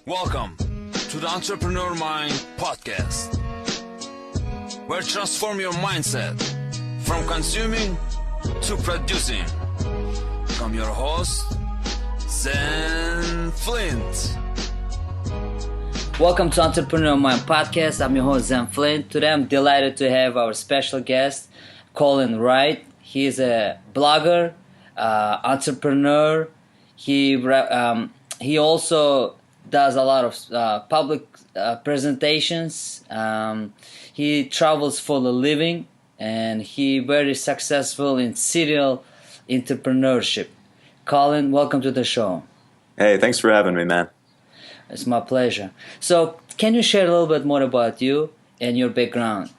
Welcome to the Entrepreneur Mind podcast, where transform your mindset from consuming to producing. I'm your host, Zen Flint. Welcome to Entrepreneur Mind podcast. I'm your host, Zen Flint. Today I'm delighted to have our special guest, Colin Wright. He is a blogger, entrepreneur. He also does a lot of public presentations. He travels for a living, and he very successful in serial entrepreneurship. Colin, welcome to the show. Hey, thanks for having me, man. It's my pleasure. So, can you share a little bit more about you and your background?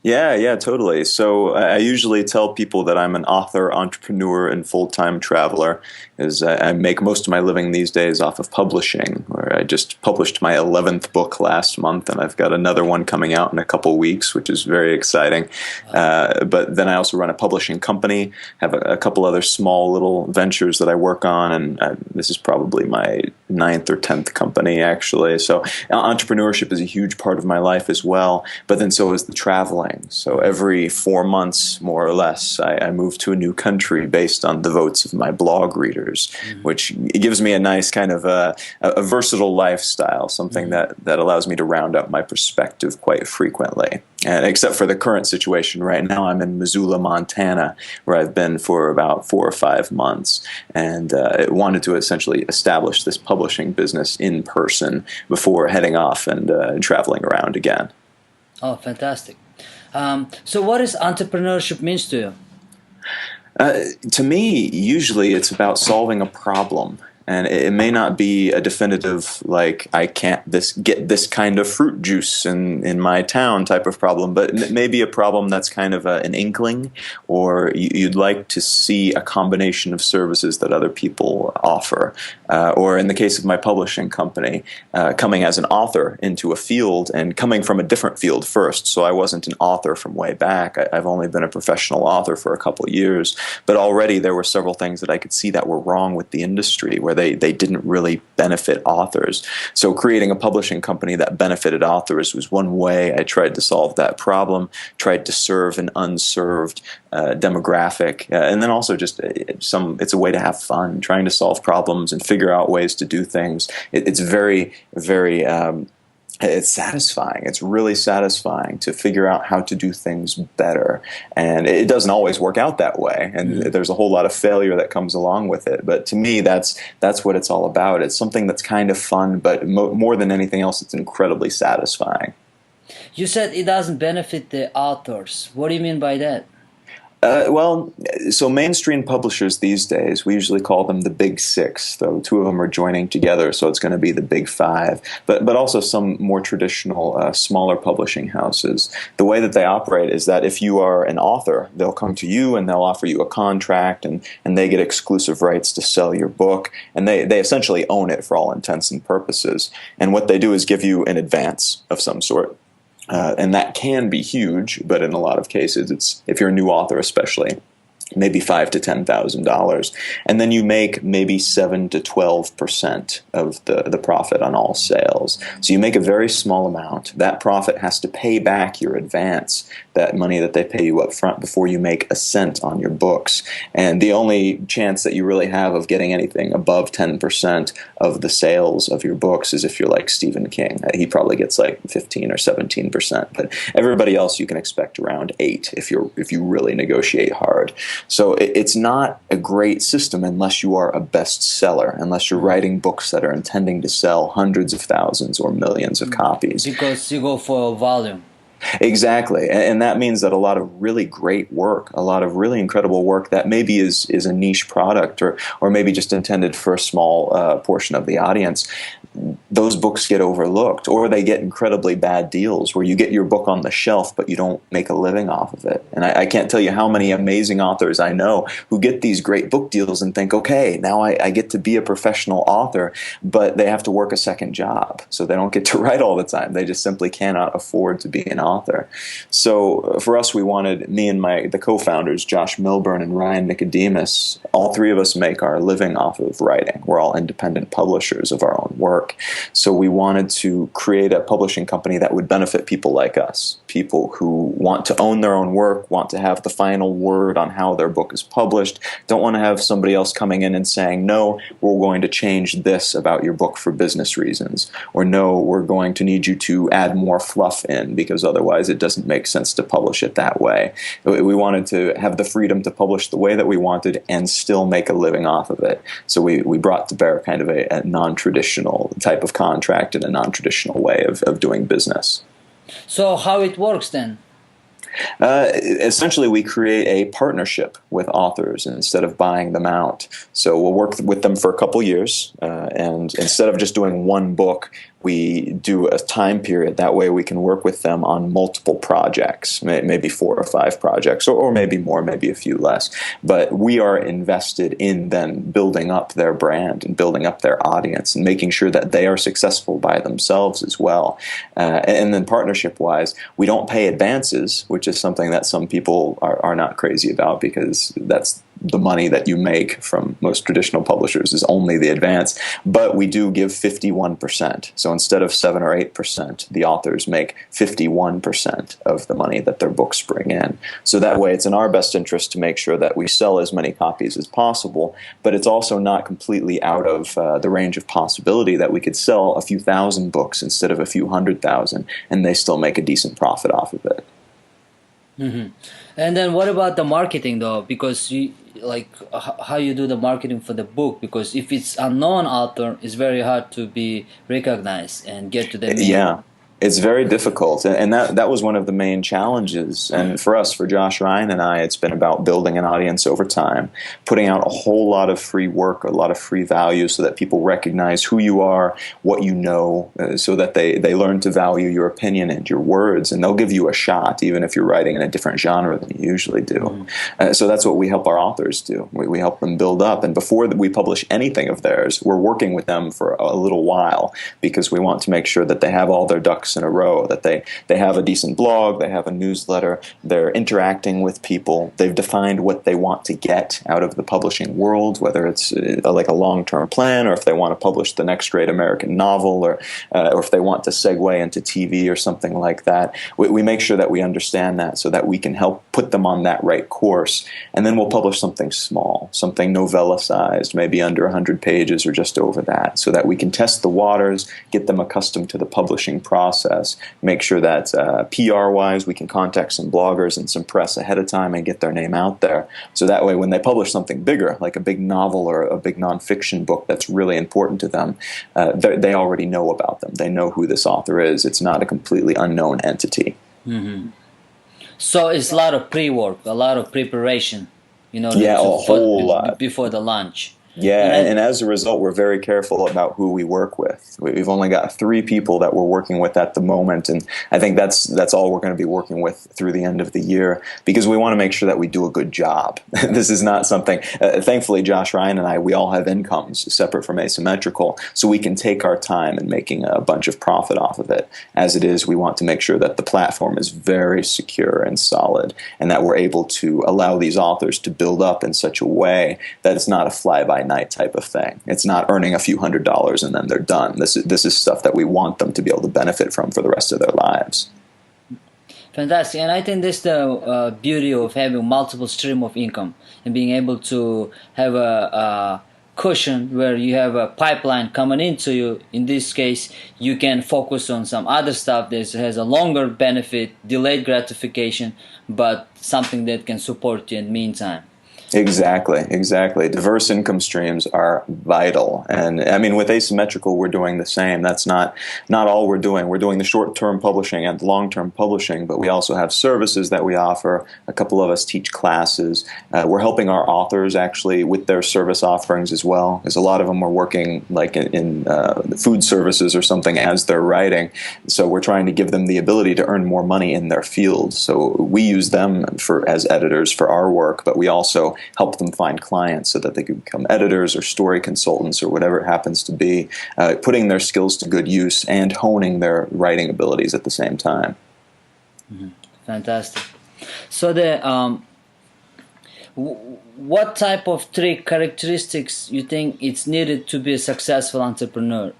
Yeah, totally. So I usually tell people that I'm an author, entrepreneur, and full-time traveler, as I make most of my living these days off of publishing, where I just published my 11th book last month, and I've got another one coming out in a couple weeks, which is very exciting. But then I also run a publishing company, have a couple other small little ventures that I work on, and this is probably my 9th or 10th company, actually. So entrepreneurship is a huge part of my life as well, but then so is the traveling. So every 4 months, more or less, I move to a new country based on the votes of my blog readers, which gives me a nice kind of a versatile lifestyle, something that allows me to round up my perspective quite frequently. And except for the current situation right now, I'm in Missoula, Montana, where I've been for about 4 or 5 months, and wanted to essentially establish this publishing business in person before heading off and traveling around again. Oh, fantastic. So what does entrepreneurship means to you? To me, usually it's about solving a problem. And it may not be a definitive, like, I can't get this kind of fruit juice in my town type of problem, but it may be a problem that's kind of an inkling, or you'd like to see a combination of services that other people offer. Or in the case of my publishing company, coming as an author into a field and coming from a different field first. So I wasn't an author from way back. I've only been a professional author for a couple of years, but already there were several things that I could see that were wrong with the industry, where they didn't really benefit authors. So creating a publishing company that benefited authors was one way I tried to solve that problem, tried to serve an unserved demographic, and then also just it's a way to have fun, trying to solve problems and figure out ways to do things. It's very, very it's satisfying. It's really satisfying to figure out how to do things better. And it doesn't always work out that way. And there's a whole lot of failure that comes along with it. But to me, that's what it's all about. It's something that's kind of fun, but more than anything else, it's incredibly satisfying. You said it doesn't benefit the authors. What do you mean by that? So mainstream publishers these days, we usually call them the big six, though 2 of them are joining together, so it's going to be the big 5. But also some more traditional, smaller publishing houses. The way that they operate is that if you are an author, they'll come to you and they'll offer you a contract, and they get exclusive rights to sell your book, and they essentially own it for all intents and purposes. And what they do is give you an advance of some sort. And that can be huge, but in a lot of cases, it's, if you're a new author especially, maybe $5,000 to $10,000, and then you make maybe 7 to 12% of the profit on all sales. So you make a very small amount. That profit has to pay back your advance, that money that they pay you up front, before you make a cent on your books. And the only chance that you really have of getting anything above 10% of the sales of your books is if you're like Stephen King. He probably gets like 15 or 17%, but everybody else you can expect around 8 if you really negotiate hard. So it's not a great system unless you are a bestseller, unless you're writing books that are intending to sell hundreds of thousands or millions of copies. Because you go for volume. Exactly. And that means that a lot of really great work, a lot of really incredible work that maybe is a niche product or maybe just intended for a small portion of the audience, those books get overlooked, or they get incredibly bad deals where you get your book on the shelf but you don't make a living off of it. And I can't tell you how many amazing authors I know who get these great book deals and think, okay, now I get to be a professional author, but they have to work a second job, so they don't get to write all the time. They just simply cannot afford to be an author. So for us, we wanted, me and the co-founders, Josh Milburn and Ryan Nicodemus, all 3 of us make our living off of writing. We're all independent publishers of our own work. So we wanted to create a publishing company that would benefit people like us, people who want to own their own work, want to have the final word on how their book is published, don't want to have somebody else coming in and saying, no, we're going to change this about your book for business reasons, or no, we're going to need you to add more fluff in because otherwise it doesn't make sense to publish it that way. We wanted to have the freedom to publish the way that we wanted and still make a living off of it. So we brought to bear kind of a non-traditional type of contract and a non-traditional way of doing business. So how it works then? Essentially, we create a partnership with authors instead of buying them out. So we'll work with them for a couple years, and instead of just doing one book, we do a time period. That way we can work with them on multiple projects, maybe 4 or 5 projects, or maybe more, maybe a few less. But we are invested in then building up their brand and building up their audience and making sure that they are successful by themselves as well. And then partnership-wise, we don't pay advances, which is something that some people are not crazy about because that's the money that you make from most traditional publishers is only the advance, but we do give 51%. So instead of 7 or 8%, the authors make 51% of the money that their books bring in. So that way it's in our best interest to make sure that we sell as many copies as possible, but it's also not completely out of the range of possibility that we could sell a few thousand books instead of a few 100,000, and they still make a decent profit off of it. Mm-hmm. And then what about the marketing though? Because how you do the marketing for the book? Because if it's unknown author, it's very hard to be recognized and get to the main. Yeah. It's very difficult, and that was one of the main challenges. And for us, for Josh Ryan and I, it's been about building an audience over time, putting out a whole lot of free work, a lot of free value so that people recognize who you are, what you know, so that they learn to value your opinion and your words, and they'll give you a shot, even if you're writing in a different genre than you usually do. Mm-hmm. So that's what we help our authors do. We help them build up, and before we publish anything of theirs, we're working with them for a little while because we want to make sure that they have all their ducks in a row, that they have a decent blog, they have a newsletter, they're interacting with people, they've defined what they want to get out of the publishing world, whether it's like a long-term plan, or if they want to publish the next great American novel, or if they want to segue into TV or something like that. We make sure that we understand that so that we can help put them on that right course, and then we'll publish something small, something novella-sized, maybe under 100 pages or just over that, so that we can test the waters, get them accustomed to the publishing process, make sure that PR-wise we can contact some bloggers and some press ahead of time and get their name out there. So that way when they publish something bigger, like a big novel or a big nonfiction book that's really important to them, they already know about them. They know who this author is. It's not a completely unknown entity. Mm-hmm. So it's a lot of pre-work, a lot of preparation, a whole lot before the launch. Yeah, and as a result, we're very careful about who we work with. We've only got 3 people that we're working with at the moment, and I think that's all we're going to be working with through the end of the year, because we want to make sure that we do a good job. This is not something, thankfully, Josh Ryan and I, we all have incomes separate from Asymmetrical, so we can take our time in making a bunch of profit off of it. As it is, we want to make sure that the platform is very secure and solid, and that we're able to allow these authors to build up in such a way that it's not a fly-by-night type of thing. It's not earning a few $100s and then they're done. This is stuff that we want them to be able to benefit from for the rest of their lives. Fantastic. And I think that's the beauty of having multiple stream of income and being able to have a cushion where you have a pipeline coming into you. In this case, you can focus on some other stuff that has a longer benefit, delayed gratification, but something that can support you in the meantime. Exactly. Diverse income streams are vital. And I mean, with Asymmetrical, we're doing the same. That's not all we're doing. We're doing the short-term publishing and the long-term publishing, but we also have services that we offer. A couple of us teach classes. We're helping our authors actually with their service offerings as well, because a lot of them are working like in food services or something as they're writing. So we're trying to give them the ability to earn more money in their field. So we use them as editors for our work, but we also help them find clients so that they can become editors or story consultants or whatever it happens to be, putting their skills to good use and honing their writing abilities at the same time. Mm-hmm. Fantastic. So what type of 3 characteristics you think it's needed to be a successful entrepreneur?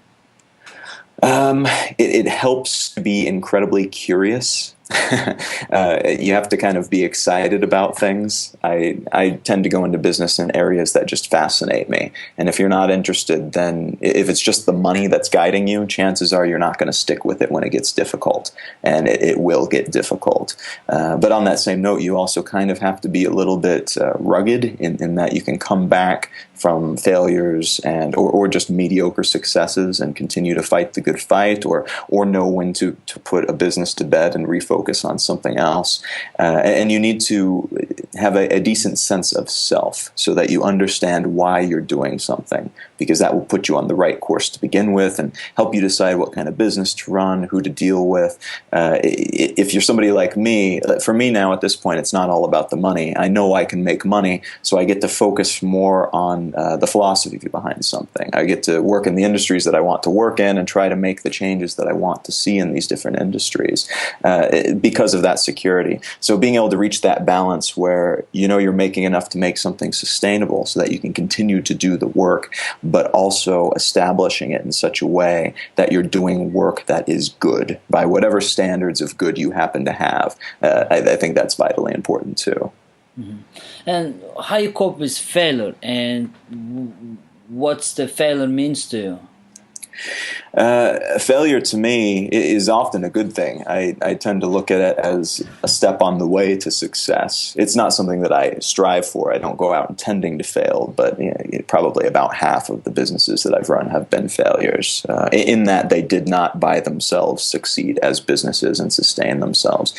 It helps to be incredibly curious. You have to kind of be excited about things. I tend to go into business in areas that just fascinate me. And if you're not interested, then if it's just the money that's guiding you, chances are you're not going to stick with it when it gets difficult. And it will get difficult. But on that same note, you also kind of have to be a little bit rugged in that you can come back from failures or just mediocre successes and continue to fight the good fight, or know when to put a business to bed and refocus on something else. And you need to have a decent sense of self so that you understand why you're doing something, because that will put you on the right course to begin with and help you decide what kind of business to run, who to deal with. If you're somebody like me, for me now at this point, it's not all about the money. I know I can make money, so I get to focus more on the philosophy behind something. I get to work in the industries that I want to work in and try to make the changes that I want to see in these different industries because of that security. So being able to reach that balance where you're making enough to make something sustainable so that you can continue to do the work, but also establishing it in such a way that you're doing work that is good by whatever standards of good you happen to have. I think that's vitally important too. Mm-hmm. And how you cope with failure, and what's the failure means to you? Failure to me is often a good thing. I tend to look at it as a step on the way to success. It's not something that I strive for. I don't go out intending to fail, but probably about half of the businesses that I've run have been failures, in that they did not by themselves succeed as businesses and sustain themselves.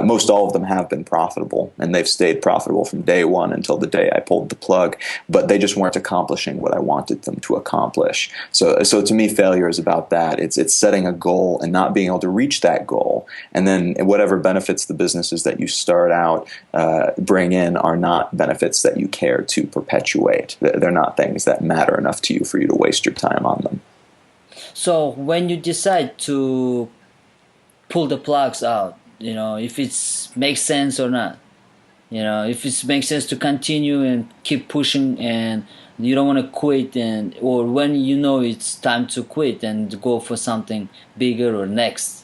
Most all of them have been profitable, and they've stayed profitable from day one until the day I pulled the plug, but they just weren't accomplishing what I wanted them to accomplish. So to me, failure is about that. It's setting a goal and not being able to reach that goal, and then whatever benefits the businesses that you start out bring in are not benefits that you care to perpetuate. They're not things that matter enough to you for you to waste your time on them. So when you decide to pull the plugs out, if it makes sense or not, if it makes sense to continue and keep pushing, and you don't want to quit, or when it's time to quit and go for something bigger or next.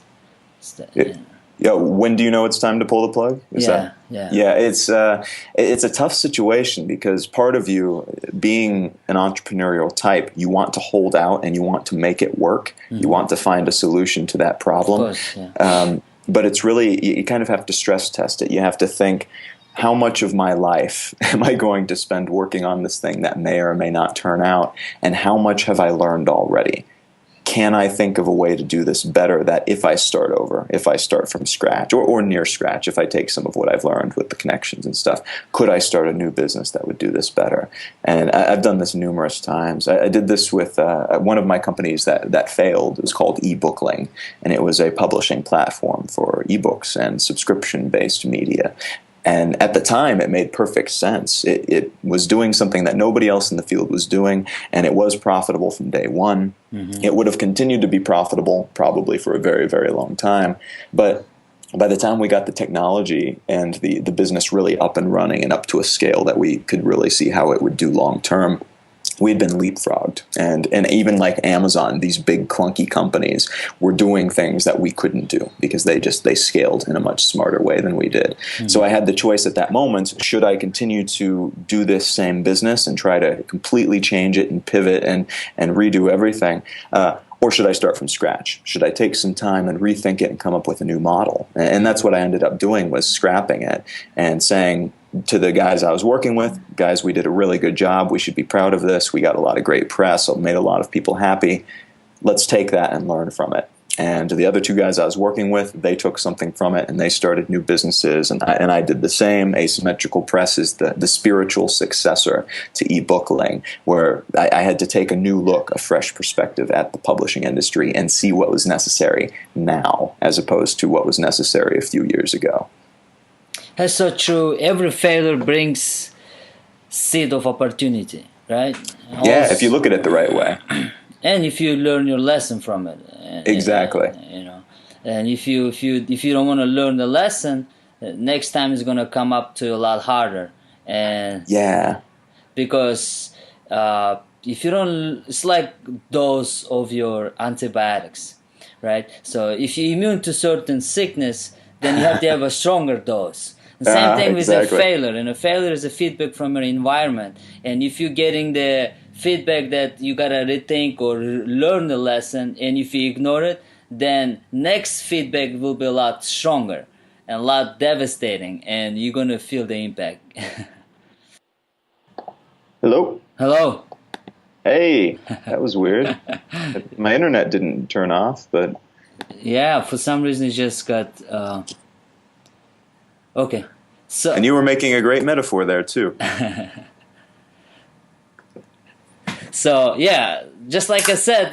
Yeah, when do you know it's time to pull the plug? Yeah. It's a tough situation, because part of you, being an entrepreneurial type, you want to hold out and you want to make it work. Mm-hmm. You want to find a solution to that problem. Of course, yeah. But it's really, you kind of have to stress test it. You have to think, how much of my life am I going to spend working on this thing that may or may not turn out? And how much have I learned already? Can I think of a way to do this better, that if I start over, if I start from scratch or near scratch, if I take some of what I've learned with the connections and stuff, could I start a new business that would do this better? And I've done this numerous times. I did this with one of my companies that failed. It was called eBookling, and it was a publishing platform for ebooks and subscription-based media. And at the time, it made perfect sense. It was doing something that nobody else in the field was doing, and it was profitable from day one. Mm-hmm. It would have continued to be profitable probably for a very, very long time. But by the time we got the technology and the business really up and running and up to a scale that we could really see how it would do long term, we'd been leapfrogged. And even like Amazon, these big clunky companies were doing things that we couldn't do because they scaled in a much smarter way than we did. Mm-hmm. So I had the choice at that moment: should I continue to do this same business and try to completely change it and pivot and redo everything? Or should I start from scratch? Should I take some time and rethink it and come up with a new model? And that's what I ended up doing, was scrapping it and saying to the guys I was working with, guys, we did a really good job. We should be proud of this. We got a lot of great press. It made a lot of people happy. Let's take that and learn from it. And the other two guys I was working with, they took something from it and they started new businesses. And I did the same. Asymmetrical Press is the spiritual successor to eBookling, where I had to take a new look, a fresh perspective at the publishing industry and see what was necessary now as opposed to what was necessary a few years ago. That's so true. Every failure brings seed of opportunity, right? Yeah, if you look at it the right way. And if you learn your lesson from it. Exactly. And if you don't want to learn the lesson, next time it's going to come up to you a lot harder. And yeah. Because if you don't, it's like dose of your antibiotics. right? So if you're immune to certain sickness, then you have to have a stronger dose. The same thing with a failure. And a failure is a feedback from your environment. And if you're getting the feedback that you gotta rethink or learn the lesson, and if you ignore it, then next feedback will be a lot stronger and a lot devastating, and you're gonna feel the impact. Hello? Hello. Hey, that was weird. My internet didn't turn off, but... Yeah, for some reason it just got... Okay. So, and you were making a great metaphor there, too. So, yeah, just like I said,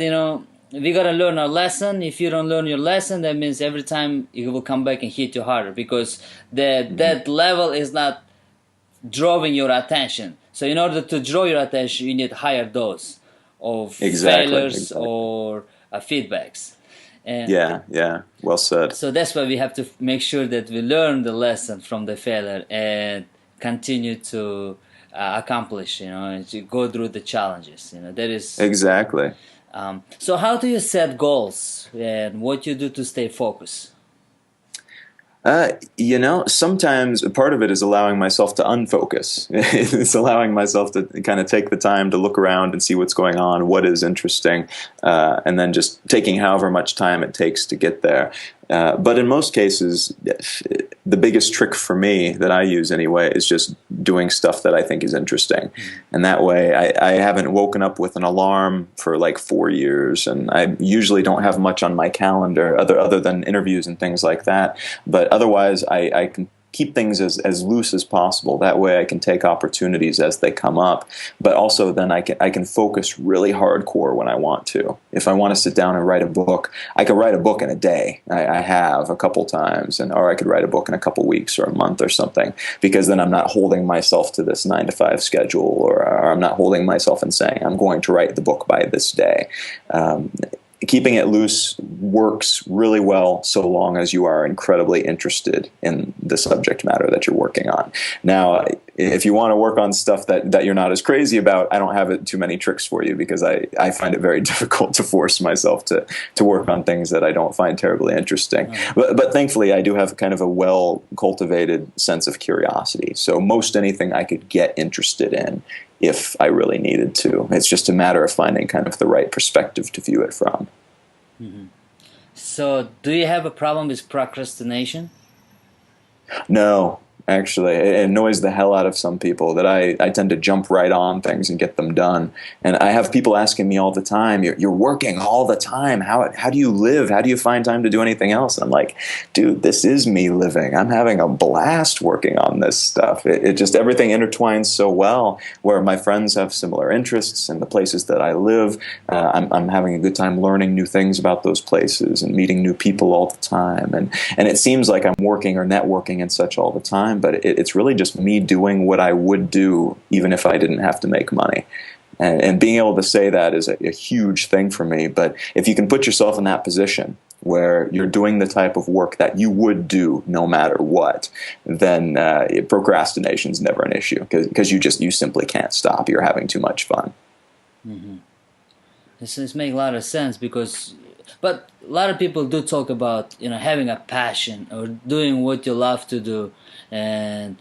we got to learn our lesson. If you don't learn your lesson, that means every time it will come back and hit you harder, because that level is not drawing your attention. So in order to draw your attention, you need higher dose of failures or feedbacks. And yeah, well said. So that's why we have to make sure that we learn the lesson from the failure and continue to accomplish, and to go through the challenges. That is exactly. So how do you set goals, and what you do to stay focused? Sometimes part of it is allowing myself to unfocus. It's allowing myself to kind of take the time to look around and see what's going on, what is interesting, and then just taking however much time it takes to get there. But in most cases, the biggest trick for me that I use anyway is just doing stuff that I think is interesting. And that way I haven't woken up with an alarm for like 4 years, and I usually don't have much on my calendar other than interviews and things like that. But otherwise I can keep things as loose as possible. That way I can take opportunities as they come up, but also then I can focus really hardcore when I want to. If I want to sit down and write a book, I could write a book in a day. I have a couple times, or I could write a book in a couple weeks or a month or something, because then I'm not holding myself to this 9-to-5 schedule, or I'm not holding myself and saying I'm going to write the book by this day. Keeping it loose works really well so long as you are incredibly interested in the subject matter that you're working on. Now, if you want to work on stuff that you're not as crazy about, I don't have too many tricks for you, because I find it very difficult to force myself to work on things that I don't find terribly interesting. But thankfully, I do have kind of a well-cultivated sense of curiosity. So most anything I could get interested in if I really needed to. It's just a matter of finding kind of the right perspective to view it from. Mm-hmm. So do you have a problem with procrastination? No. Actually, it annoys the hell out of some people that I tend to jump right on things and get them done. And I have people asking me all the time, you're working all the time. How do you live? How do you find time to do anything else? And I'm like, dude, this is me living. I'm having a blast working on this stuff. It just, everything intertwines so well, where my friends have similar interests in the places that I live. I'm having a good time learning new things about those places and meeting new people all the time. And it seems like I'm working or networking and such all the time, but it's really just me doing what I would do even if I didn't have to make money. And being able to say that is a huge thing for me. But if you can put yourself in that position where you're doing the type of work that you would do no matter what, then procrastination is never an issue, because you simply can't stop. You're having too much fun. Mm-hmm. This makes a lot of sense, but a lot of people do talk about having a passion or doing what you love to do, and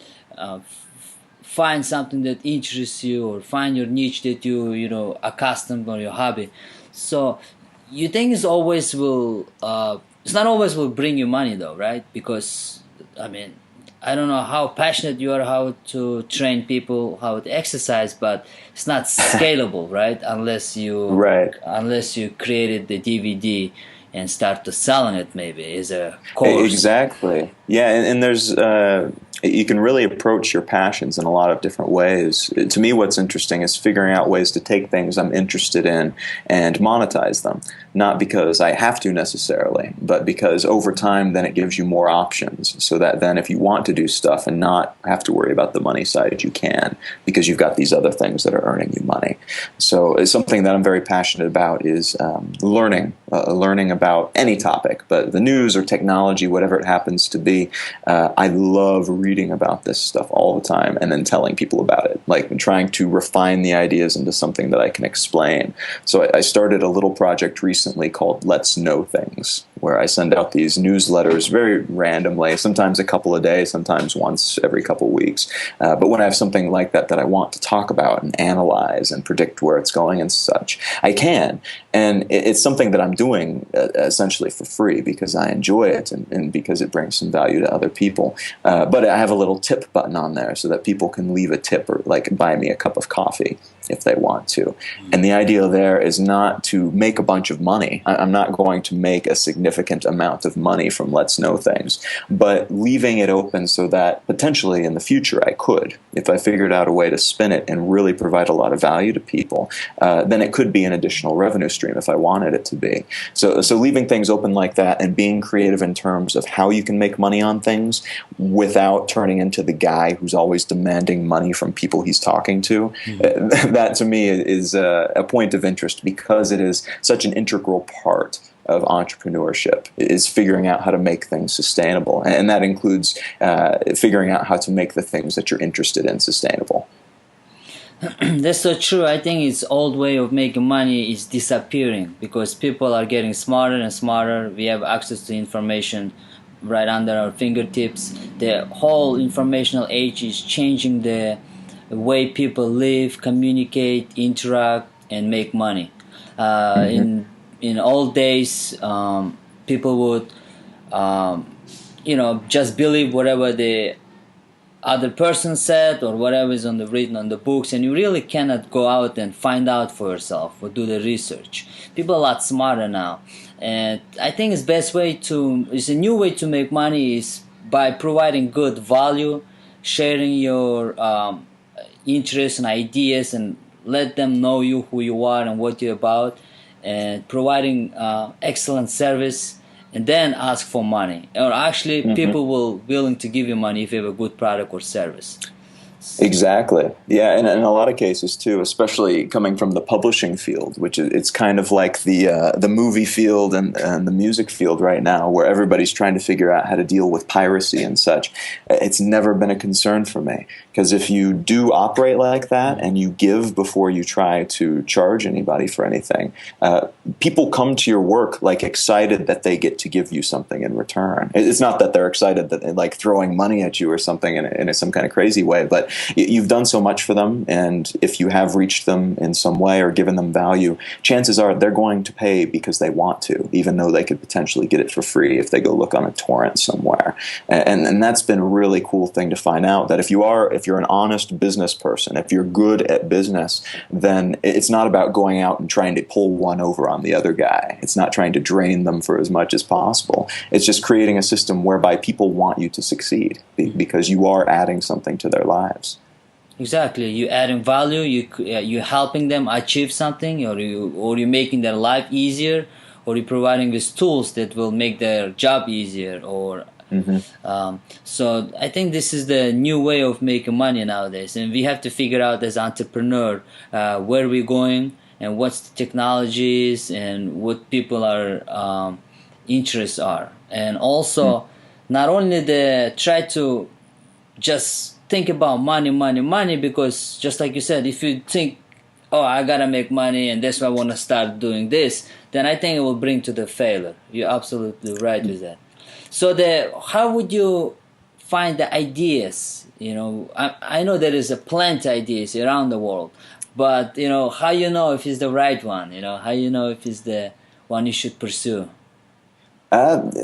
find something that interests you, or find your niche that you accustomed, or your hobby. So you think it's not always will bring you money though, right? Because I don't know how passionate you are, how to train people, how to exercise, but it's not scalable, right? Unless you created the DVD and start to selling it, maybe is a course. Exactly. Yeah, and there's you can really approach your passions in a lot of different ways. To me, what's interesting is figuring out ways to take things I'm interested in and monetize them. Not because I have to necessarily, but because over time then it gives you more options, so that then if you want to do stuff and not have to worry about the money side, you can, because you've got these other things that are earning you money. So it's something that I'm very passionate about is learning about any topic, but the news or technology, whatever it happens to be. I love reading about this stuff all the time and then telling people about it, like trying to refine the ideas into something that I can explain. So I started a little project recently called Let's Know Things, where I send out these newsletters very randomly, sometimes a couple a day, sometimes once every couple of weeks. But when I have something like that I want to talk about and analyze and predict where it's going and such, I can. And it's something that I'm doing essentially for free because I enjoy it and because it brings some value to other people. But I have a little tip button on there so that people can leave a tip or like buy me a cup of coffee if they want to. And the idea there is not to make a bunch of money. I'm not going to make a significant amount of money from Let's Know Things, but leaving it open so that potentially in the future I could, if I figured out a way to spin it and really provide a lot of value to people, then it could be an additional revenue stream if I wanted it to be. So leaving things open like that and being creative in terms of how you can make money on things without turning into the guy who's always demanding money from people he's talking to, that to me is a point of interest because it is such an integral part of entrepreneurship, is figuring out how to make things sustainable. And that includes figuring out how to make the things that you're interested in sustainable. That's so true. I think its old way of making money is disappearing because people are getting smarter and smarter. We have access to information right under our fingertips. The whole informational age is changing the way people live, communicate, interact, and make money. In old days, people would, just believe whatever the other person said or whatever is written on the books, and you really cannot go out and find out for yourself or do the research. People are a lot smarter now, and I think it's a new way to make money is by providing good value, sharing your interests and ideas, and let them know who you are and what you're about, and providing excellent service, and then ask for money. Or actually, people will willing to give you money if you have a good product or service. Exactly. Yeah, and in a lot of cases too, especially coming from the publishing field, which it's kind of like the movie field and the music field right now, where everybody's trying to figure out how to deal with piracy and such. It's never been a concern for me, because if you do operate like that and you give before you try to charge anybody for anything, people come to your work like excited that they get to give you something in return. It's not that they're excited that they're like throwing money at you or something in some kind of crazy way, but you've done so much for them, and if you have reached them in some way or given them value, chances are they're going to pay because they want to, even though they could potentially get it for free if they go look on a torrent somewhere. And that's been a really cool thing to find out, that if you're an honest business person, if you're good at business, then it's not about going out and trying to pull one over on the other guy. It's not trying to drain them for as much as possible. It's just creating a system whereby people want you to succeed because you are adding something to their lives. Exactly, you're adding value. You're helping them achieve something, or you're making their life easier, or you're providing these tools that will make their job easier. Or so I think this is the new way of making money nowadays, and we have to figure out as entrepreneur where we're going and what's the technologies and what people are interests are, and also not only try to just think about money, because just like you said, if you think, oh, I gotta make money and that's why I want to start doing this, then I think it will bring to the failure. You're absolutely right with that. So how would you find the ideas? I know there is plenty of ideas around the world, but how if it's the right one? How if it's the one you should pursue?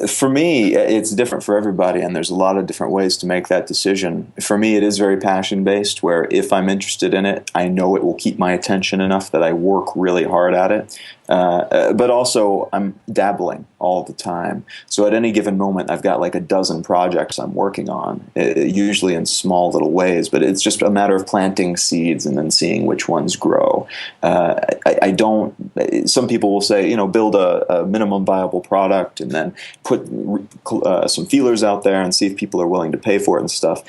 For me, it's different for everybody, and there's a lot of different ways to make that decision. For me, it is very passion-based, where if I'm interested in it, I know it will keep my attention enough that I work really hard at it. But also, I'm dabbling all the time. So at any given moment, I've got like a dozen projects I'm working on, usually in small little ways, but it's just a matter of planting seeds and then seeing which ones grow. Some people will say, build a minimum viable product and then put some feelers out there and see if people are willing to pay for it and stuff.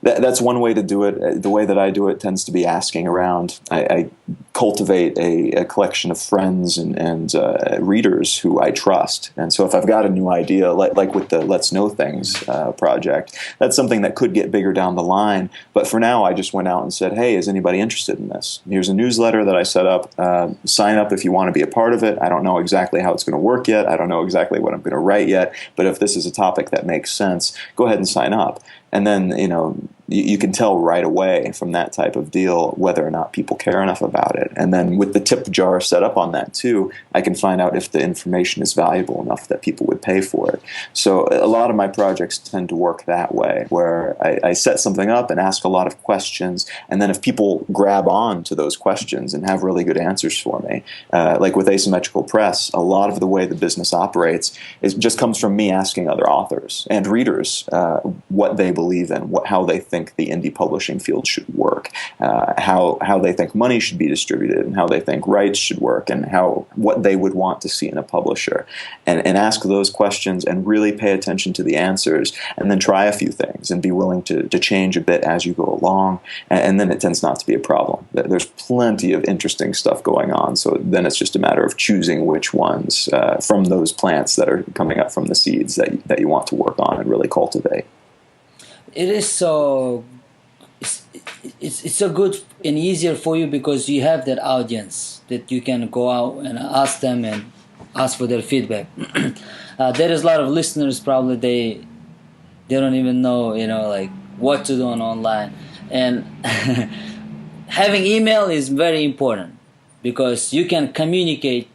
That's one way to do it. The way that I do it tends to be asking around. I cultivate a collection of friends and readers who I trust. And so if I've got a new idea, like with the Let's Know Things project, that's something that could get bigger down the line. But for now, I just went out and said, hey, is anybody interested in this? Here's a newsletter that I set up. Sign up if you want to be a part of it. I don't know exactly how it's going to work yet. I don't know exactly what I'm going to write yet. But if this is a topic that makes sense, go ahead and sign up. And then, you can tell right away from that type of deal whether or not people care enough about it. And then with the tip jar set up on that too, I can find out if the information is valuable enough that people would pay for it. So a lot of my projects tend to work that way, where I set something up and ask a lot of questions, and then if people grab on to those questions and have really good answers for me, like with Asymmetrical Press, a lot of the way the business operates just comes from me asking other authors and readers what they believe in, how they think the indie publishing field should work, how they think money should be distributed, and how they think rights should work, and what they would want to see in a publisher, and ask those questions and really pay attention to the answers, and then try a few things and be willing to change a bit as you go along, and then it tends not to be a problem. There's plenty of interesting stuff going on, so then it's just a matter of choosing which ones from those plants that are coming up from the seeds that you want to work on and really cultivate. It is so it's so good and easier for you because you have that audience that you can go out and ask them and ask for their feedback. There is a lot of listeners probably they don't even know like what to do on online, and having email is very important because you can communicate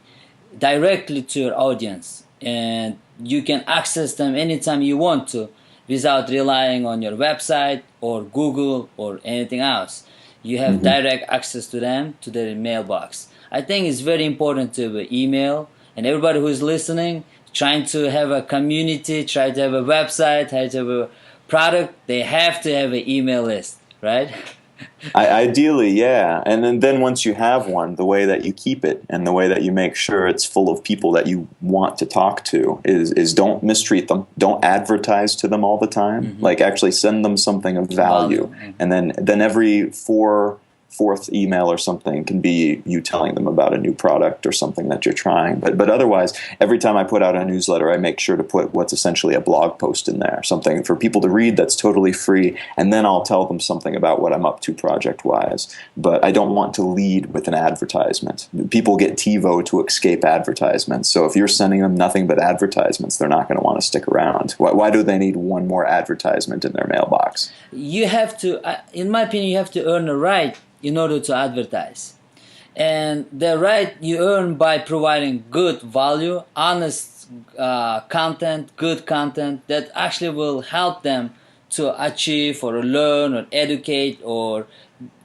directly to your audience and you can access them anytime you want to, without relying on your website or Google or anything else. You have direct access to them, to their mailbox. I think it's very important to have an email, and everybody who is listening, trying to have a community, try to have a website, try to have a product, they have to have an email list, right? Ideally, yeah. And then once you have one, the way that you keep it and the way that you make sure it's full of people that you want to talk to is don't mistreat them. Don't advertise to them all the time. Like actually send them something of value. And then every fourth email or something can be you telling them about a new product or something that you're trying. But otherwise, every time I put out a newsletter, I make sure to put what's essentially a blog post in there, something for people to read that's totally free, and then I'll tell them something about what I'm up to project-wise. But I don't want to lead with an advertisement. People get TiVo to escape advertisements, so if you're sending them nothing but advertisements, they're not going to want to stick around. Why do they need one more advertisement in their mailbox? You have to, in my opinion, you have to earn the right in order to advertise. And the right you earn by providing good value, honest content, good content that actually will help them to achieve or learn or educate or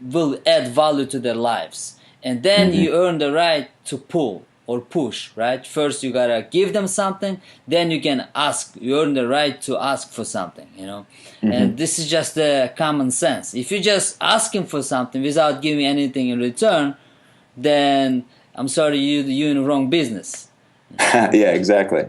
will add value to their lives. And then you earn the right to pull or push, right? First you gotta give them something, then you can ask, you earn the right to ask for something, And this is just the common sense. If you're just asking for something without giving anything in return, then I'm sorry, you're in the wrong business. Yeah, exactly.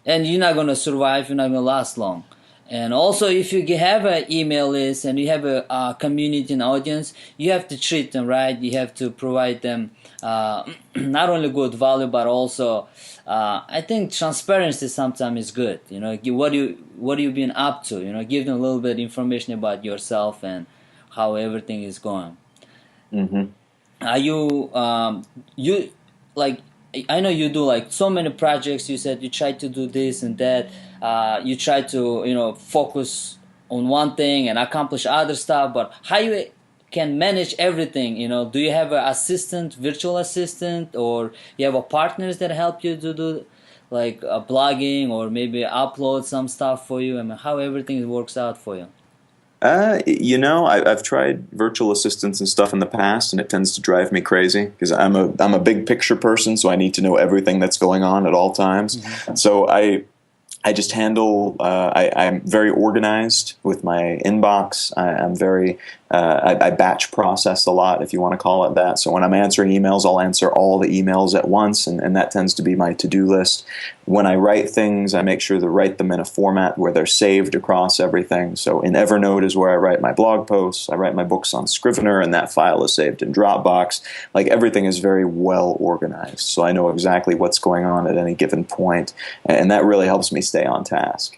And you're not gonna survive, you're not gonna last long. And also, if you have an email list and you have a community and audience, you have to treat them right. You have to provide them not only good value, but also I think transparency sometimes is good. What you've been up to. Give them a little bit of information about yourself and how everything is going. Are you like? I know you do like so many projects. You said you try to do this and that. You try to focus on one thing and accomplish other stuff. But how you can manage everything? Do you have an assistant, virtual assistant, or you have partners that help you to do like blogging or maybe upload some stuff for you? I mean, how everything works out for you? I've tried virtual assistants and stuff in the past, and it tends to drive me crazy because I'm a big picture person, so I need to know everything that's going on at all times. So I just handle. I'm very organized with my inbox. I'm very I batch process a lot, if you want to call it that. So when I'm answering emails, I'll answer all the emails at once, and that tends to be my to-do list. When I write things, I make sure to write them in a format where they're saved across everything. So in Evernote is where I write my blog posts. I write my books on Scrivener, and that file is saved in Dropbox. Like, everything is very well organized, so I know exactly what's going on at any given point, and that really helps me stay on task.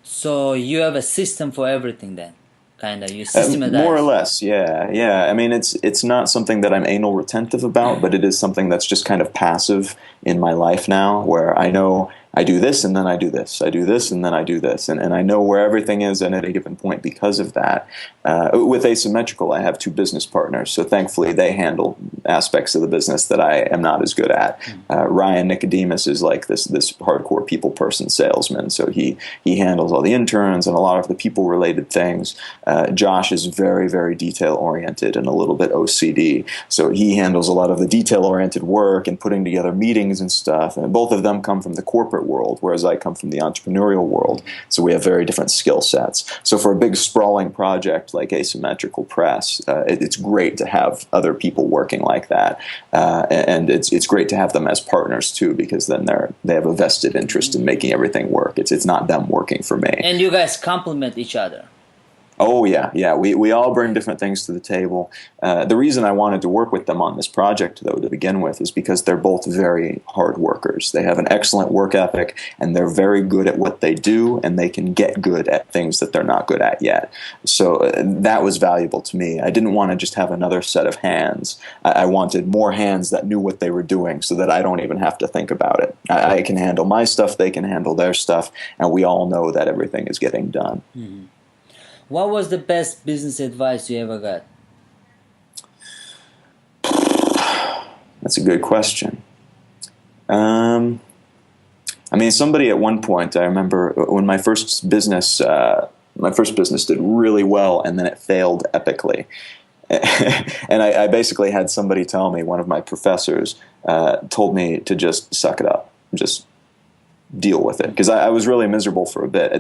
So you have a system for everything then? Kind of, you systematize. More or less, yeah. I mean, it's not something that I'm anal retentive about, but it is something that's just kind of passive in my life now, where I know I do this and then I do this. I do this and then I do this. And I know where everything is at any given point because of that. With Asymmetrical, I have two business partners. So thankfully, they handle aspects of the business that I am not as good at. Ryan Nicodemus is like this hardcore people person salesman. So he handles all the interns and a lot of the people related things. Josh is very, very detail oriented and a little bit OCD. So he handles a lot of the detail oriented work and putting together meetings and stuff. And both of them come from the corporate world, whereas I come from the entrepreneurial world. So we have very different skill sets. So for a big sprawling project like Asymmetrical Press, it's great to have other people working like that. And it's great to have them as partners too, because then they have a vested interest in making everything work. It's not them working for me. And you guys complement each other. Oh, yeah. We all bring different things to the table. The reason I wanted to work with them on this project, though, to begin with, is because they're both very hard workers. They have an excellent work ethic, and they're very good at what they do, and they can get good at things that they're not good at yet. So that was valuable to me. I didn't want to just have another set of hands. I wanted more hands that knew what they were doing so that I don't even have to think about it. I can handle my stuff, they can handle their stuff, and we all know that everything is getting done. Mm-hmm. What was the best business advice you ever got? That's a good question. I mean, somebody at one point, I remember when my first business did really well, and then it failed epically. And I basically had somebody tell me, one of my professors told me to just suck it up, just deal with it, because I was really miserable for a bit.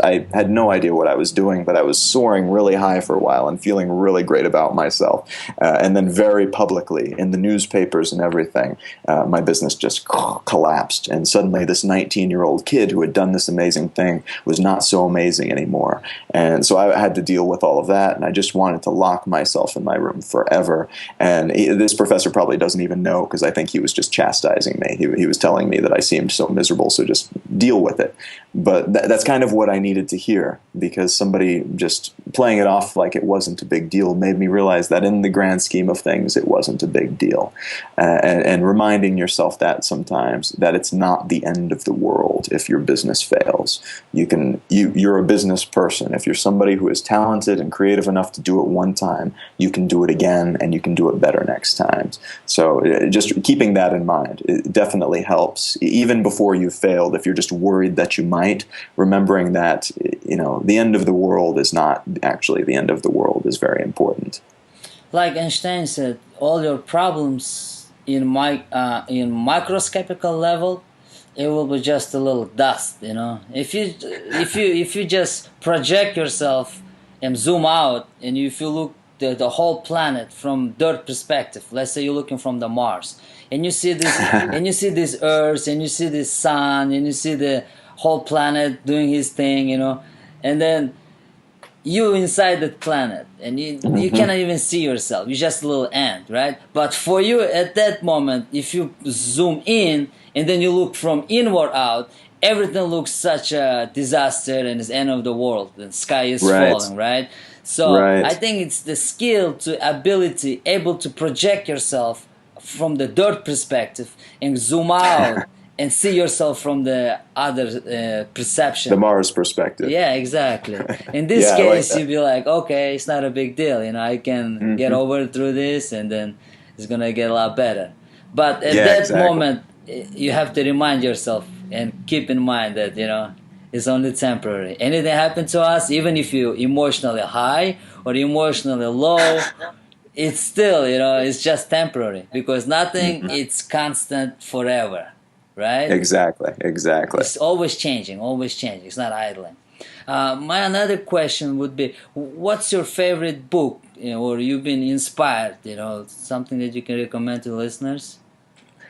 I had no idea what I was doing, but I was soaring really high for a while and feeling really great about myself. And then very publicly in the newspapers and everything, my business just collapsed. And suddenly this 19-year-old kid who had done this amazing thing was not so amazing anymore. And so I had to deal with all of that, and I just wanted to lock myself in my room forever. And this professor probably doesn't even know, because I think he was just chastising me. He was telling me that I seemed so miserable, so just deal with it. But that's kind of what I needed to hear, because somebody just playing it off like it wasn't a big deal made me realize that in the grand scheme of things, it wasn't a big deal. And reminding yourself that sometimes, that it's not the end of the world if your business fails. You're a business person. If you're somebody who is talented and creative enough to do it one time, you can do it again, and you can do it better next time. So just keeping that in mind, it definitely helps. Even before you failed, if you're just worried that you might, remembering that, the end of the world is not actually the end of the world is very important. Like Einstein said, all your problems in microscopical level, it will be just a little dust. If you just project yourself and zoom out, and if you look the whole planet from Earth perspective, let's say you're looking from the Mars, and you see this, and you see this Earth, and you see this sun, and you see the whole planet doing his thing, and then you inside that planet, and you cannot even see yourself. You're just a little ant, right? But for you at that moment, if you zoom in and then you look from inward out, everything looks such a disaster and it's the end of the world. The sky is falling, right? So I think it's the skill ability able to project yourself from the dirt perspective and zoom out and see yourself from the other perception. The Mars perspective. Yeah, exactly. In this case, you'd be like, okay, it's not a big deal. I can get over through this, and then it's going to get a lot better. But at that moment, you have to remind yourself and keep in mind that, it's only temporary. Anything happen to us, even if you're emotionally high or emotionally low, it's still, it's just temporary, because nothing is constant forever. Right? Exactly. It's always changing. It's not idling. My another question would be, what's your favorite book or you've been inspired, something that you can recommend to listeners?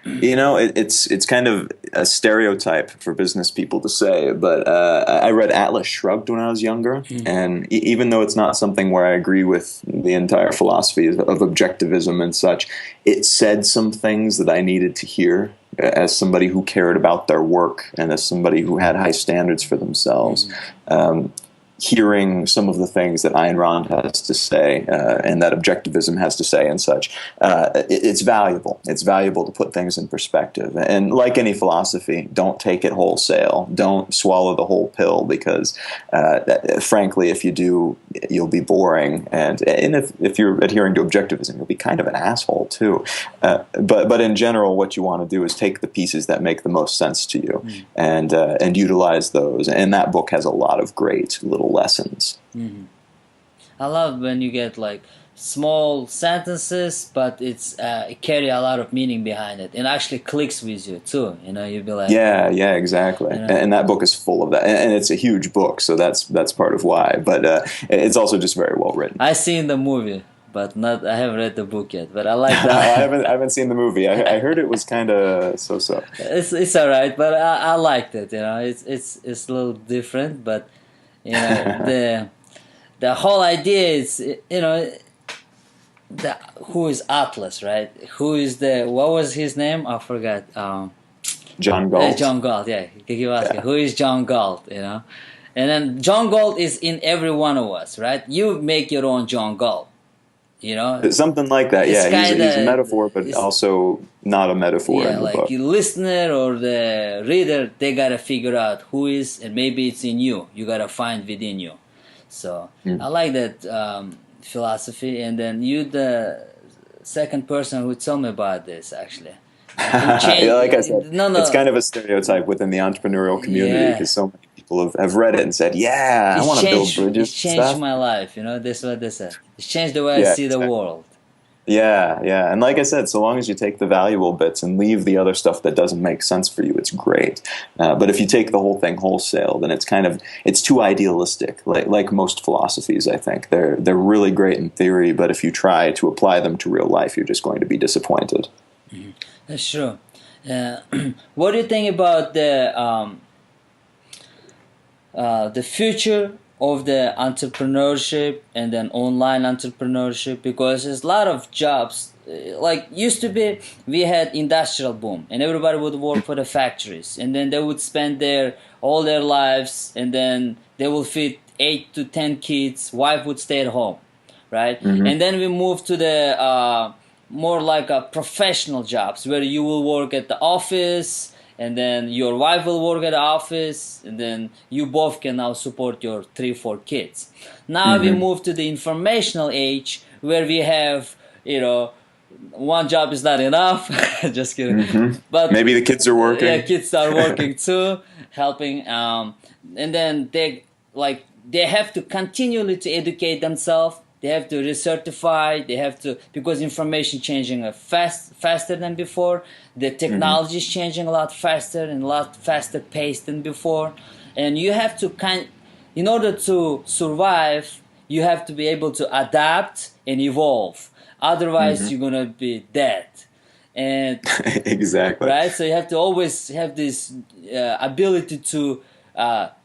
It's kind of a stereotype for business people to say, but I read Atlas Shrugged when I was younger, and even though it's not something where I agree with the entire philosophy of objectivism and such, it said some things that I needed to hear as somebody who cared about their work and as somebody who had high standards for themselves. Hearing some of the things that Ayn Rand has to say and that objectivism has to say and such, it's valuable. It's valuable to put things in perspective. And like any philosophy, don't take it wholesale. Don't swallow the whole pill because, frankly, if you do, you'll be boring. And if you're adhering to objectivism, you'll be kind of an asshole too. But in general, what you want to do is take the pieces that make the most sense to you and utilize those. And that book has a lot of great little lessons. I love when you get like small sentences, but it carry a lot of meaning behind it, and actually clicks with you too. You'd be like, yeah, exactly. And that book is full of that, and it's a huge book, so that's part of why. But it's also just very well written. I seen the movie, but I haven't read the book yet. But I like that. I haven't seen the movie. I heard it was kind of so. It's all right, but I liked it. It's a little different, but. The whole idea is, who is Atlas, right? Who is what was his name? I forgot. John Galt. John Galt, yeah. You ask who is John Galt, And then John Galt is in every one of us, right? You make your own John Galt, Something like that, yeah. He's a metaphor, but also not a metaphor in the book. The listener or the reader, they gotta figure out who is, and maybe it's in you. You gotta find within you. So I like that philosophy. And then you, the second person who told me about this, actually. Like I said, it's kind of a stereotype within the entrepreneurial community because so many people have read it and said, I want to build bridges. It's changed my life, That's what they said. It's changed the way I see the world. Yeah. And like I said, so long as you take the valuable bits and leave the other stuff that doesn't make sense for you, it's great. But if you take the whole thing wholesale, then it's too idealistic. Like most philosophies, I think they're really great in theory, but if you try to apply them to real life, you're just going to be disappointed. That's true. What do you think about the future of the entrepreneurship and then online entrepreneurship? Because there's a lot of jobs. Like used to be, we had industrial boom, and everybody would work for the factories, and then they would spend all their lives, and then they will feed 8 to 10 kids. Wife would stay at home, right? And then we moved to the more like professional jobs where you will work at the office, and then your wife will work at the office, and then you both can now support your 3-4 kids. Now we move to the informational age where we have, one job is not enough. Just kidding. But maybe the kids are working. Yeah, kids are working too, helping. And then they have to continually to educate themselves. They have to recertify. They have to, because information changing faster than before. The technology is changing a lot faster and a lot faster paced than before. And you have to in order to survive, you have to be able to adapt and evolve. Otherwise, you're gonna be dead. And exactly. Right. So you have to always have this ability to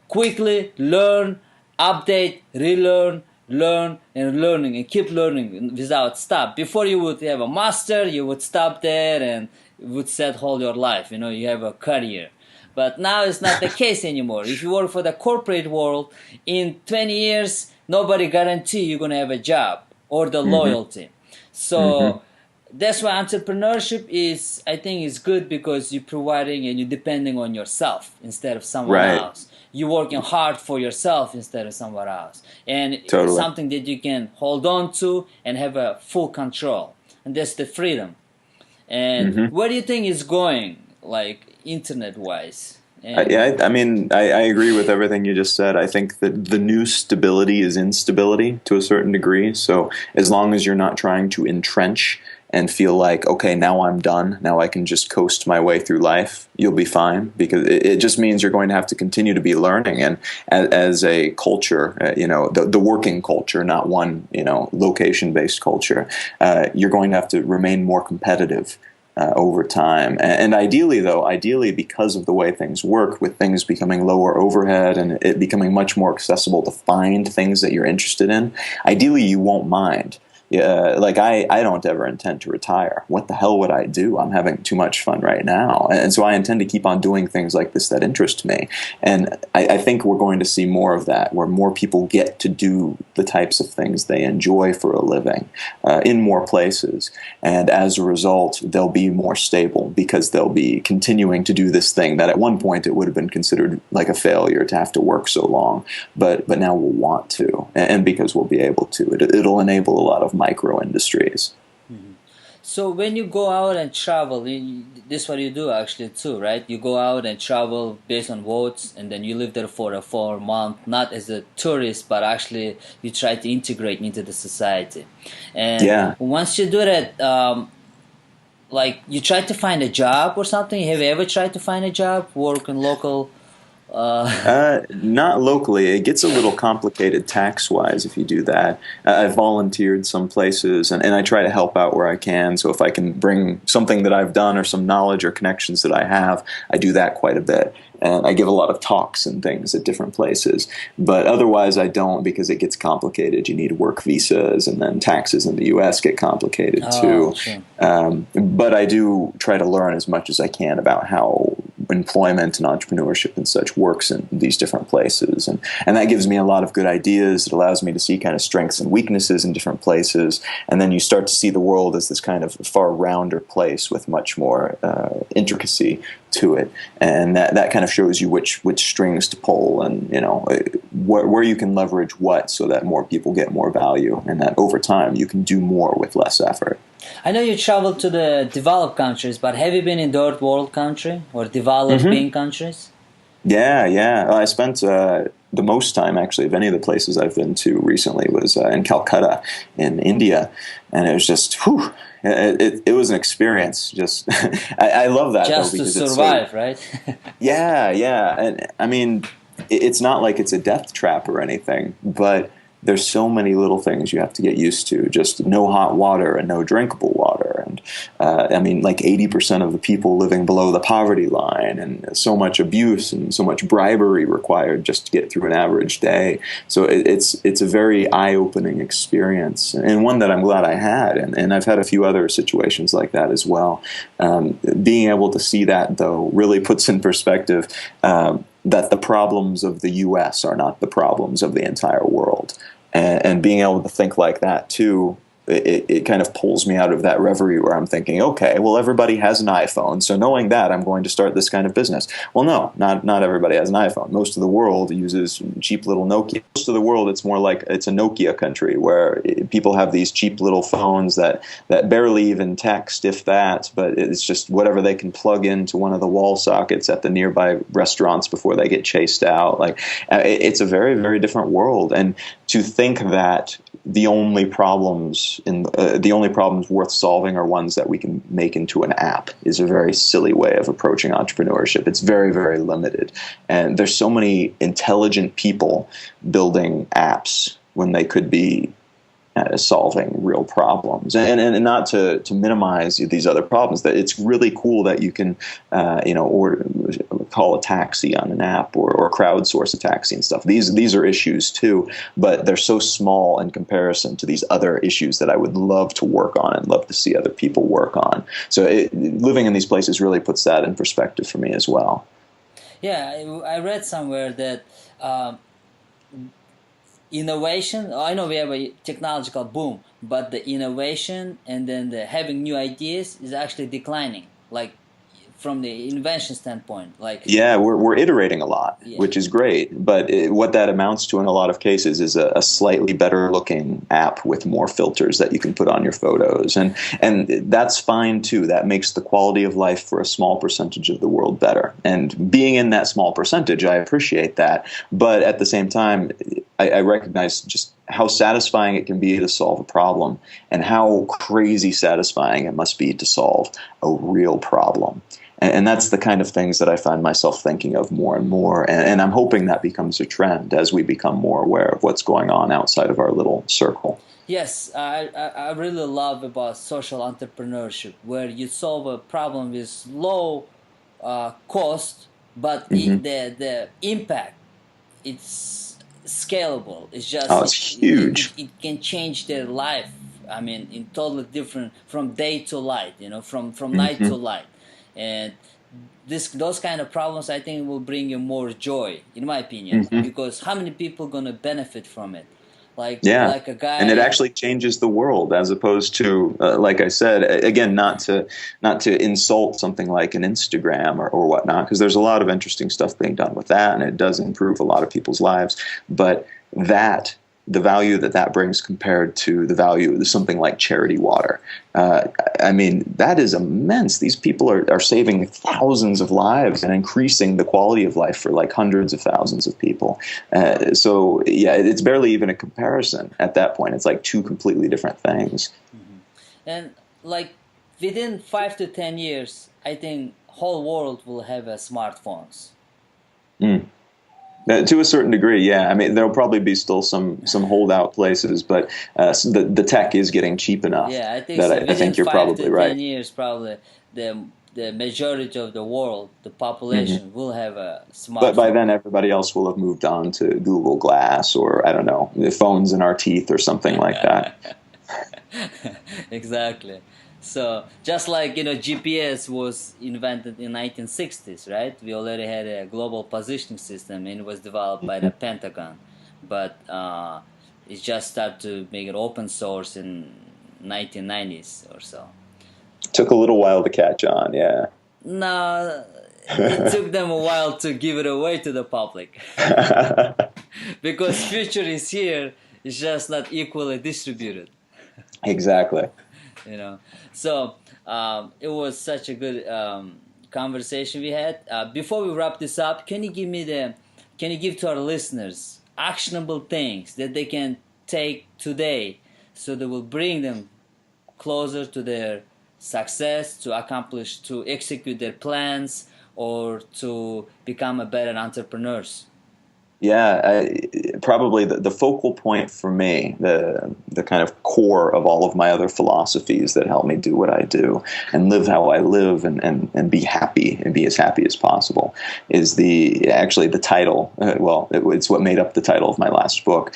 quickly learn, update, relearn, learn and learning, and keep learning without stop. Before you would have a master, you would stop there and would set all your life. You have a career. But now it's not the case anymore. If you work for the corporate world, in 20 years, nobody guarantee you're going to have a job or the loyalty. So that's why entrepreneurship is, I think, is good, because you're providing and you're depending on yourself instead of someone else. You're working hard for yourself instead of someone else. And it's something that you can hold on to and have a full control. And that's the freedom. And where do you think it's going, like internet-wise? I mean, I agree with everything you just said. I think that the new stability is instability to a certain degree. So as long as you're not trying to entrench and feel like, okay, now I'm done. Now I can just coast my way through life. You'll be fine, because it just means you're going to have to continue to be learning. And as a culture, the working culture, not one, location-based culture, you're going to have to remain more competitive over time. And ideally, because of the way things work, with things becoming lower overhead and it becoming much more accessible to find things that you're interested in, ideally you won't mind. Like I don't ever intend to retire. What the hell would I do? I'm having too much fun right now. And so I intend to keep on doing things like this that interest me. And I think we're going to see more of that, where more people get to do the types of things they enjoy for a living in more places. And as a result, they'll be more stable, because they'll be continuing to do this thing that at one point it would have been considered like a failure to have to work so long. But now we'll want to, and because we'll be able to. It'll enable a lot of micro industries. Mm-hmm. So when you go out and travel, this is what you do actually too, right? You go out and travel based on votes, and then you live there for a 4 month, not as a tourist, but actually you try to integrate into the society. And once you do that, like you try to find a job or something. Have you ever tried to find a job, work in local? Not locally. It gets a little complicated tax-wise if you do that. I've volunteered some places, and I try to help out where I can. So if I can bring something that I've done or some knowledge or connections that I have, I do that quite a bit. And I give a lot of talks and things at different places. But otherwise I don't, because it gets complicated. You need work visas, and then taxes in the U.S. get complicated too. Sure. But I do try to learn as much as I can about how employment and entrepreneurship and such works in these different places. And that gives me a lot of good ideas. It allows me to see kind of strengths and weaknesses in different places. And then you start to see the world as this kind of far rounder place with much more intricacy to it. And that kind of shows you which strings to pull, and where you can leverage what, so that more people get more value, and that over time you can do more with less effort. I know you traveled to the developed countries, but have you been in third world country or developing countries? Yeah. I spent the most time, actually, of any of the places I've been to recently was in Calcutta in India. And it was just, it was an experience. Just, I love that. Just though, because to survive, right? Yeah. And I mean, it's not like it's a death trap or anything, but there's so many little things you have to get used to. Just no hot water and no drinkable water. And I mean, like 80% of the people living below the poverty line, and so much abuse and so much bribery required just to get through an average day. So it's a very eye-opening experience, and one that I'm glad I had. And I've had a few other situations like that as well. Being able to see that, though, really puts in perspective that the problems of the U.S. are not the problems of the entire world. And being able to think like that, too, it kind of pulls me out of that reverie where I'm thinking, okay, well, everybody has an iPhone, so knowing that, I'm going to start this kind of business. Well, no, not everybody has an iPhone. Most of the world uses cheap little Nokia. Most of the world, it's more like it's a Nokia country, where people have these cheap little phones that barely even text, if that, but it's just whatever they can plug into one of the wall sockets at the nearby restaurants before they get chased out. Like, it's a very, very different world. And to think that the only problems worth solving are ones that we can make into an app is a very silly way of approaching entrepreneurship. It's very, very limited. And there's so many intelligent people building apps when they could be solving real problems, and not to minimize these other problems. That it's really cool that you can, or call a taxi on an app, or crowdsource a taxi and stuff. These are issues too, but they're so small in comparison to these other issues that I would love to work on and love to see other people work on. So living in these places really puts that in perspective for me as well. Yeah, I read somewhere that innovation, I know we have a technological boom, but the innovation and then the having new ideas is actually declining, like from the invention standpoint. Like, yeah, we're iterating a lot, which is great, but what that amounts to in a lot of cases is a slightly better looking app with more filters that you can put on your photos, and that's fine too. That makes the quality of life for a small percentage of the world better, and being in that small percentage, I appreciate that, but at the same time, I recognize just how satisfying it can be to solve a problem, and how crazy satisfying it must be to solve a real problem. And that's the kind of things that I find myself thinking of more and more. And I'm hoping that becomes a trend as we become more aware of what's going on outside of our little circle. Yes, I really love about social entrepreneurship, where you solve a problem with low cost, but the impact, it's scalable. It's just It's huge. It can change their life. I mean, in totally different, from day to light, from night to light. And those kind of problems, I think, will bring you more joy, in my opinion, because how many people gonna benefit from it? Like a guy, and it actually changes the world, as opposed to, like I said, again, not to insult something like an Instagram or whatnot, because there's a lot of interesting stuff being done with that, and it does improve a lot of people's lives. But the value that brings compared to the value of something like charity water, I mean, that is immense. These people are saving thousands of lives and increasing the quality of life for like hundreds of thousands of people. So yeah, it's barely even a comparison at that point. It's like two completely different things. And like within 5 to 10 years, I think whole world will have smartphones. To a certain degree, yeah. I mean, there'll probably be still some holdout places, but the tech is getting cheap enough. Yeah, I think that I think you're probably right. 10 years, probably the majority of the world, the population, will have a smartphone. But by then, everybody else will have moved on to Google Glass, or I don't know, the phones in our teeth or something like that. Exactly. So just like GPS was invented in 1960s, right? We already had a global positioning system, and it was developed by the Pentagon, but it just started to make it open source in 1990s or so. Took a little while to catch on, yeah. No, it took them a while to give it away to the public, because future is here. It's just not equally distributed. Exactly. So it was such a good conversation we had. Before we wrap this up, can you give to our listeners actionable things that they can take today, so that will bring them closer to their success, to accomplish, to execute their plans, or to become a better entrepreneurs? Yeah, probably the focal point for me, the kind of core of all of my other philosophies that help me do what I do and live how I live and be happy and be as happy as possible, is actually the title. It's what made up the title of my last book.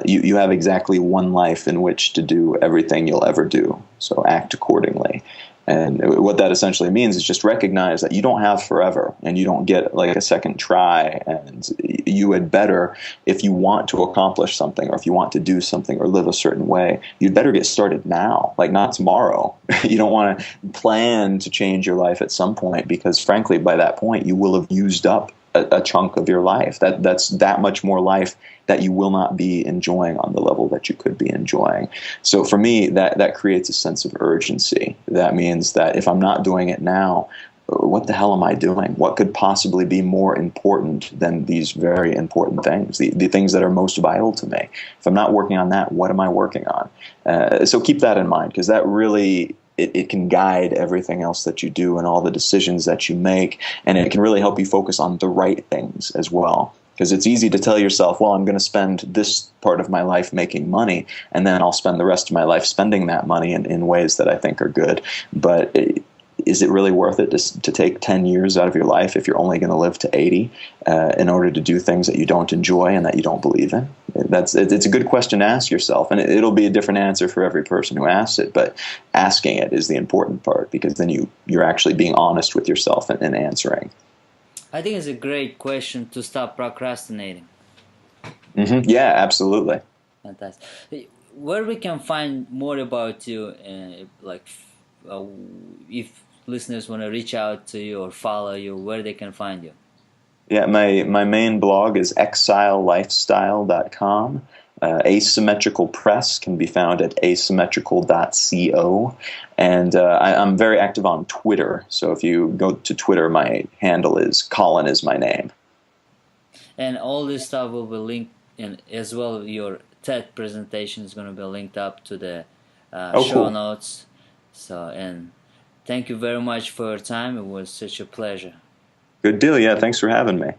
You have exactly one life in which to do everything you'll ever do, so act accordingly. And what that essentially means is just recognize that you don't have forever, and you don't get like a second try. And you had better, if you want to accomplish something, or if you want to do something or live a certain way, you'd better get started now, like not tomorrow. You don't want to plan to change your life at some point, because frankly, by that point, you will have used up a chunk of your life. That's that much more life that you will not be enjoying on the level that you could be enjoying. So for me, that creates a sense of urgency. That means that if I'm not doing it now, what the hell am I doing? What could possibly be more important than these very important things, the things that are most vital to me? If I'm not working on that, what am I working on? So keep that in mind, because that really, it can guide everything else that you do and all the decisions that you make, and it can really help you focus on the right things as well. Because it's easy to tell yourself, well, I'm going to spend this part of my life making money, and then I'll spend the rest of my life spending that money in ways that I think are good. But is it really worth it to take 10 years out of your life, if you're only going to live to 80, in order to do things that you don't enjoy and that you don't believe in? It's a good question to ask yourself, and it'll be a different answer for every person who asks it, but asking it is the important part, because then you're actually being honest with yourself and answering. I think it's a great question to stop procrastinating. Yeah, absolutely. Fantastic. Where we can find more about you, if listeners want to reach out to you or follow you, where they can find you? Yeah, my main blog is exilelifestyle.com. Asymmetrical Press can be found at asymmetrical.co. And I'm very active on Twitter. So if you go to Twitter, my handle is Colin is my name. And all this stuff will be linked and as well your TED presentation is going to be linked up to the Oh, show cool. notes. So, and thank you very much for your time. It was such a pleasure. Good deal. Yeah, thanks for having me.